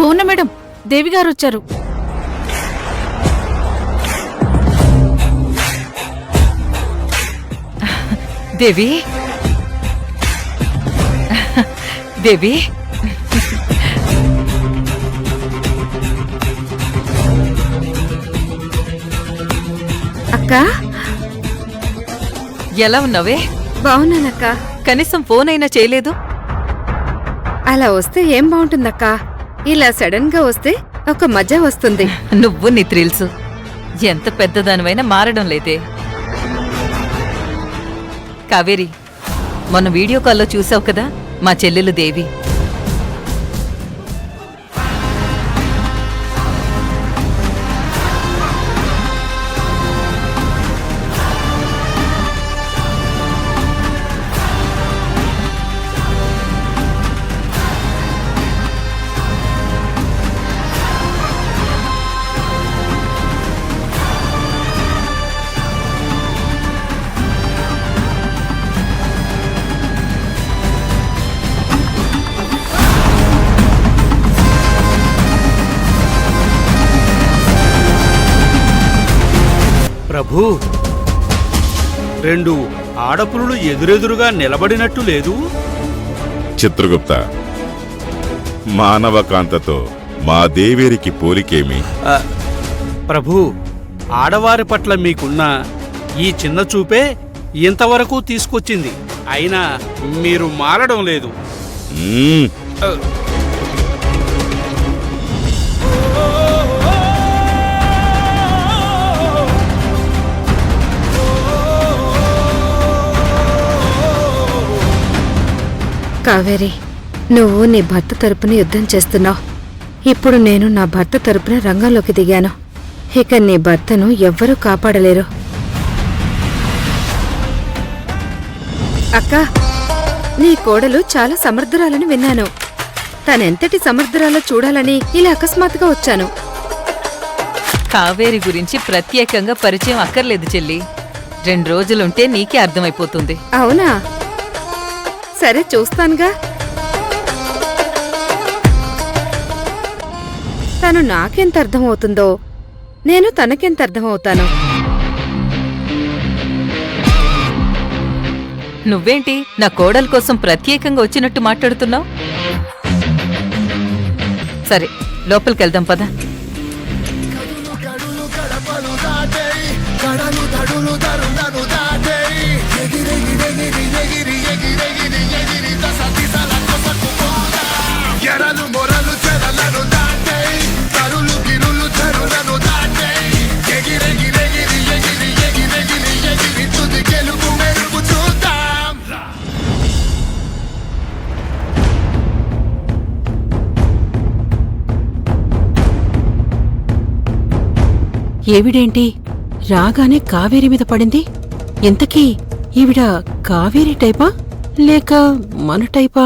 పూర్ణ madam, దేవి గారు వచ్చారు. దేవి, దేవి, అక్క, ఎలా ఉన్నావే? బావున్నానక్క. కనీసం ఫోన్ అయినా చేయలేదు. అలా వస్తే ఏం బాగుంటుందక్క? ఇలా సడన్ గా వస్తే ఒక మజా వస్తుంది. నువ్వు నీ థ్రిల్స్ ఎంత పెద్దదానివైనా మారడం లేదే. కావేరి, మొన్న వీడియో కాల్లో చూసావు కదా మా చెల్లెలు దేవి. ప్రభూ, రెండు ఆడపులులు ఎదురెదురుగా నిలబడినట్టు లేదు? చిత్రగుప్త, మానవకాంతతో మా దేవేరికి పోలికేమి? ప్రభూ, ఆడవారి పట్ల మీకున్న ఈ చిన్న చూపే ఇంతవరకు తీసుకొచ్చింది. అయినా మీరు మారడం లేదు. కావేరి, నువ్వు నీ భర్త తరపున యుద్ధం చేస్తున్నావు. ఇప్పుడు నేను నా భర్త తరపున రంగంలోకి దిగాను. ఇక నీ భర్తను ఎవ్వరూ కాపాడలేరు. అక్క, నీ కోడలు చాలా సమర్థురాలని విన్నాను. తనెంతటి సమర్థురాలో చూడాలని ఇలా అకస్మాత్తుగా వచ్చాను. కావేరి గురించి ప్రత్యేకంగా పరిచయం అక్కర్లేదు చెల్లి. 2 రోజులుంటే నీకే అర్థమైపోతుంది. అవునా? సరే, చూస్తానుగా. తను నాకెంత అర్థమవుతుందో నేను తనకెంత అర్థమవుతాను. నువ్వేంటి నా కోడల కోసం ప్రత్యేకంగా వచ్చినట్టు మాట్లాడుతున్నావు? సరే, లోపలికెళ్దాం పద. ఏవిడేంటి రాగానే కావేరి మీద పడింది? ఇంతకీ ఈవిడ కావేరి టైపా లేక మన టైపా?